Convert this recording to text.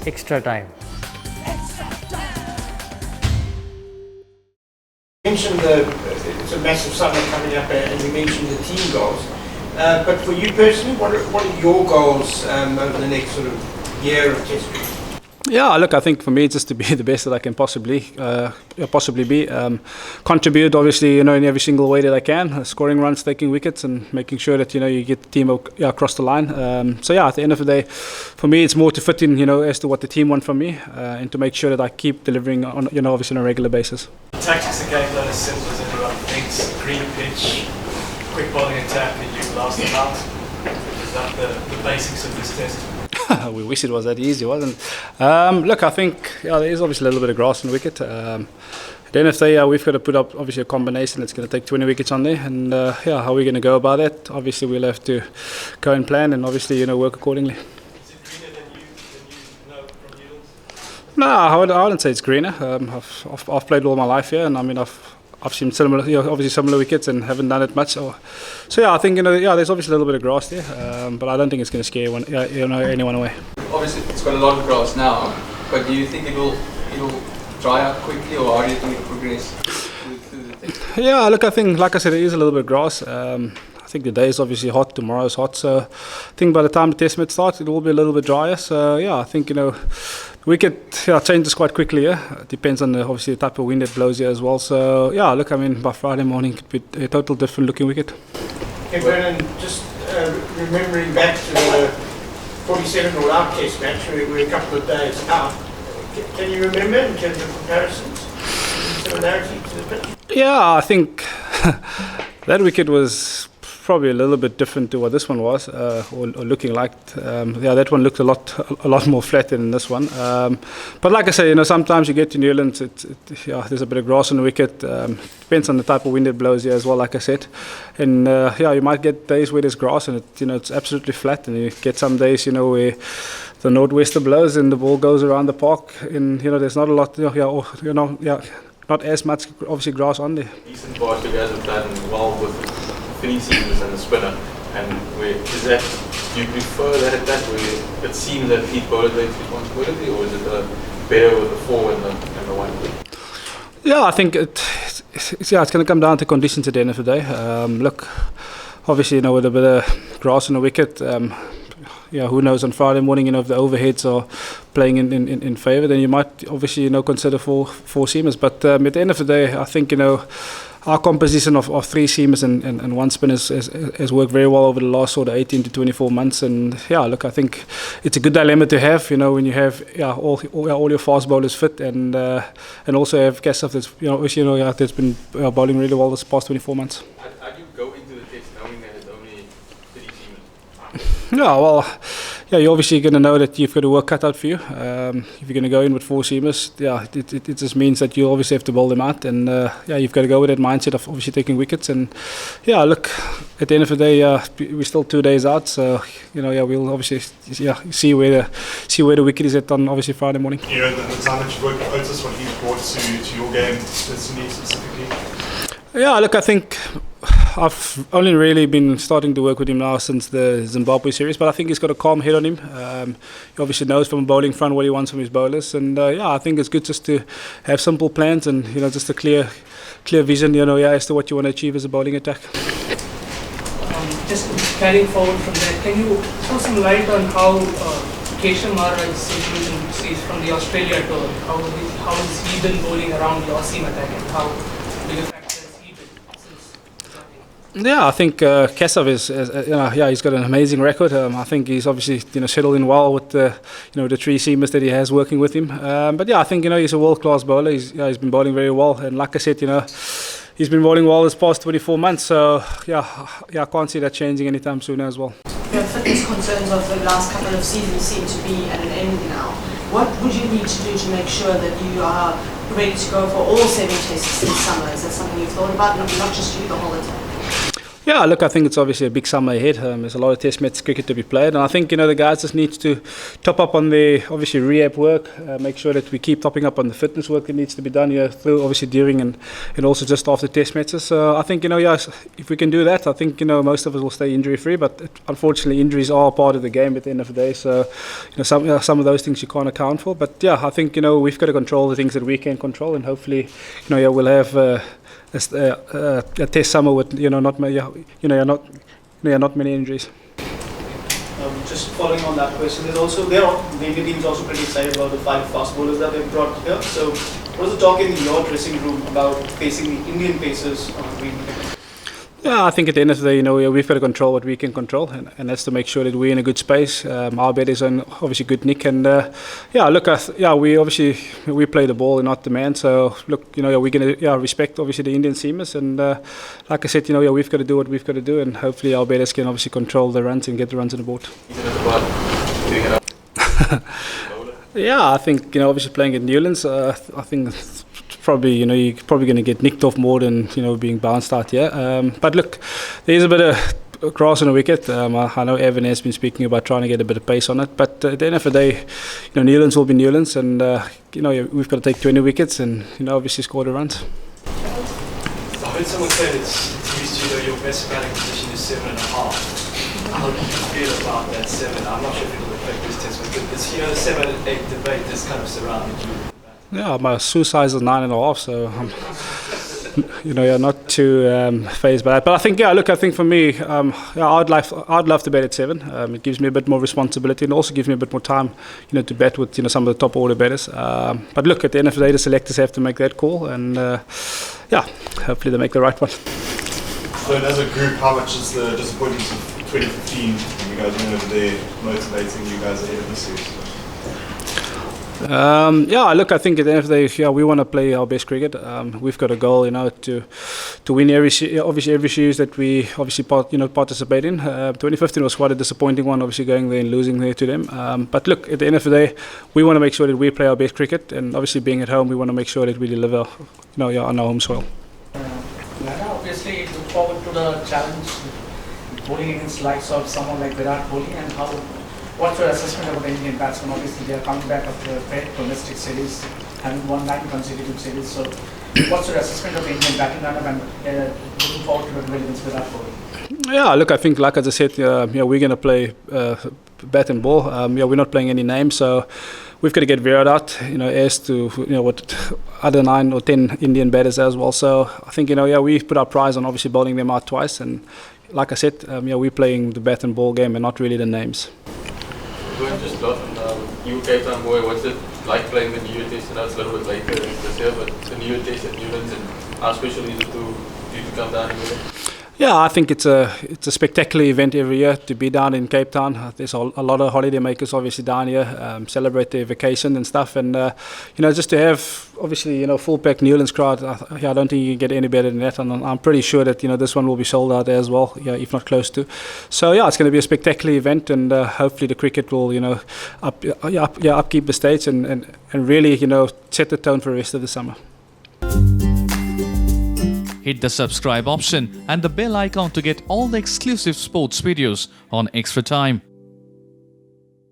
extra time. You mentioned it's a massive summer coming up, and you mentioned the team goals. But for you personally, what are your goals over the next sort of year of Test cricket? Yeah, look, I think for me, just to be the best that I can possibly be. Contribute, obviously, in every single way that I can. Scoring runs, taking wickets, and making sure that you get the team across the line. So yeah, at the end of the day, for me, it's more to fit in, as to what the team want from me, and to make sure that I keep delivering on, obviously on a regular basis. The tactics of the game don't as simple as anyone thinks. Green pitch, quick bowling attack, and you blast them out. Is that the basics of this test? We wish it was that easy, wasn't it? Look, I think there is obviously a little bit of grass on the wicket. At the end of the day, we've got to put up obviously a combination that's going to take 20 wickets on there, and how are we going to go about that? Obviously, we'll have to go and plan, and obviously work accordingly. Is it greener than you know from Newlands? No, I wouldn't say it's greener. I've played all my life here, and I mean I've seen similar, obviously similar wickets, and haven't done it much. So yeah, I think there's obviously a little bit of grass there, but I don't think it's going to scare anyone away. Obviously, it's got a lot of grass now, but do you think it'll dry out quickly, or how do you think it'll progress through the thing? Yeah, look, I think, like I said, it is a little bit of grass. I think the day is obviously hot, tomorrow's hot, so I think by the time the test match starts, it will be a little bit drier. So yeah, I think wicket changes quite quickly. Yeah, it depends on obviously the type of wind that blows here as well. So yeah, look, I mean by Friday morning, it could be a total different looking wicket. Okay, Brennan, just remembering back to the 47 all-out test match, we're a couple of days out. Can you remember in terms of comparisons, similarity to the pitch? Yeah, I think that wicket was probably a little bit different to what this one was, or looking like. That one looked a lot more flat than this one. But like I say, sometimes you get to Newlands, there's a bit of grass on the wicket. Depends on the type of wind it blows here as well, like I said. And you might get days where there's grass and it's absolutely flat, and you get some days where the northwester blows and the ball goes around the park, and there's not a lot, not as much obviously grass on there. Decent part you guys have done well with spinning seamers and the spinner, and do you prefer that attack where it seems that each bowler takes responsibility, or is it better with the 4 and the 1? Yeah, I think it's going to come down to conditions at the end of the day. Look, obviously with a bit of grass on the wicket, who knows, on Friday morning, if the overheads are playing in favour, then you might obviously consider four seamers. But at the end of the day, I think our composition of 3 seamers and 1 spinner has worked very well over the last sort of 18 to 24 months. And look, I think it's a good dilemma to have, when you have all your fast bowlers fit, and also have Keshav that's been bowling really well this past 24 months. How do you go into the test knowing that it's only 3 seamers? Yeah, well, you're obviously going to know that you've got a work cut out for you. If you're going to go in with 4 seamers, it just means that you obviously have to bowl them out, and you've got to go with that mindset of obviously taking wickets. And look, at the end of the day, we're still 2 days out, so we'll obviously see where the wicket is at on obviously Friday morning. The time that you worked with Otis, what he's brought to your game personally, specifically. Yeah, look, I think I've only really been starting to work with him now since the Zimbabwe series, but I think he's got a calm head on him. He obviously knows from a bowling front what he wants from his bowlers, and I think it's good just to have simple plans and just a clear vision, as to what you want to achieve as a bowling attack. Just carrying forward from there, can you throw some light on how Keshav Maharaj's inclusion is from the Australia tour? How has he been bowling around your seam attack, and how big a factor has he been since starting? Yeah, I think Keshav is, he's got an amazing record. I think he's obviously settled in well with the 3 seamers that he has working with him. But I think he's a world-class bowler. He's been bowling very well, and like I said, he's been bowling well this past 24 months. So I can't see that changing anytime soon as well. Your fitness concerns of the last couple of seasons seem to be at an end now. What would you need to do to make sure that you are ready to go for all 7 tests this summer? Is that something you've thought about, not just you, the whole attack? Yeah, look, I think it's obviously a big summer ahead. There's a lot of test match cricket to be played, and I think the guys just need to top up on their obviously rehab work, make sure that we keep topping up on the fitness work that needs to be done through obviously during and also just after test matches. So I think if we can do that, I think most of us will stay injury free. But unfortunately, injuries are part of the game at the end of the day. So some of those things you can't account for. But yeah, I think we've got to control the things that we can control, and hopefully we'll have. A test summer with not many injuries. Just following on that question, the Indian team is also pretty excited about the 5 fast bowlers that they've brought here. So, what was the talk in your dressing room about facing the Indian pacers on green wicket? Yeah, I think at the end of the day, we've got to control what we can control, and that's to make sure that we're in a good space. Our bat is on obviously good nick, and we play the ball and not the man. So look, we're gonna respect obviously the Indian seamers, and like I said, we've got to do what we've got to do, and hopefully our batters can obviously control the runs and get the runs on the board. Yeah, I think obviously playing at Newlands, I think. Probably, you're probably going to get nicked off more than being bounced out here. But look, there's a bit of grass on the wicket. I know Evan has been speaking about trying to get a bit of pace on it. But at the end of the day, Newlands will be Newlands, and we've got to take 20 wickets and obviously score the runs. I heard someone say that it's used to your best batting position is 7.5. How do you feel about that 7? I'm not sure if it'll affect this test, but this, the 7 and 8 debate has kind of surrounded you. Yeah, my shoe size is 9.5, so I'm not too phased by that. But I think, I think for me, I'd love to bat at 7. It gives me a bit more responsibility and also gives me a bit more time, to bat with some of the top order batters. But look, at the end of the day, the selectors have to make that call, and hopefully they make the right one. So as a group, how much is the disappointment of 2015 when you guys went over there motivating you guys ahead of the series? Look, I think at the end of the day, we want to play our best cricket. We've got a goal, to win every series that we obviously participate in. 2015 was quite a disappointing one, obviously going there and losing there to them. But look, at the end of the day, we want to make sure that we play our best cricket, and obviously being at home, we want to make sure that we deliver, on our home soil. Obviously, look forward to the challenge bowling against likes of someone like Virat Kohli, and what's your assessment about the Indian batsmen? Obviously, they are coming back after a great domestic series, having won 9 consecutive series. So, what's your assessment of the Indian batting lineup, and looking forward to the duel against Virat Kohli? Yeah, look, I think, like as I said, we're going to play bat and ball. We're not playing any names, so we've got to get Virat out, as to what other 9 or 10 Indian batters as well. So I think we've put our prize on obviously bowling them out twice, and like I said, we're playing the bat and ball game and not really the names. Going just off, you Cape Town boy, what's it like playing the New Year Test? I know it's a little bit later this year, but the New Year Test at Newlands, and how special is it to come down here? Yeah, I think it's a spectacular event every year to be down in Cape Town. There's a lot of holiday makers obviously down here, celebrate their vacation and stuff, and just to have obviously full pack Newlands crowd. I don't think you can get any better than that, and I'm pretty sure that this one will be sold out as well, if not close to. So it's going to be a spectacular event, and hopefully the cricket will upkeep the stage and really set the tone for the rest of the summer. Hit the subscribe option and the bell icon to get all the exclusive sports videos on Extra Time.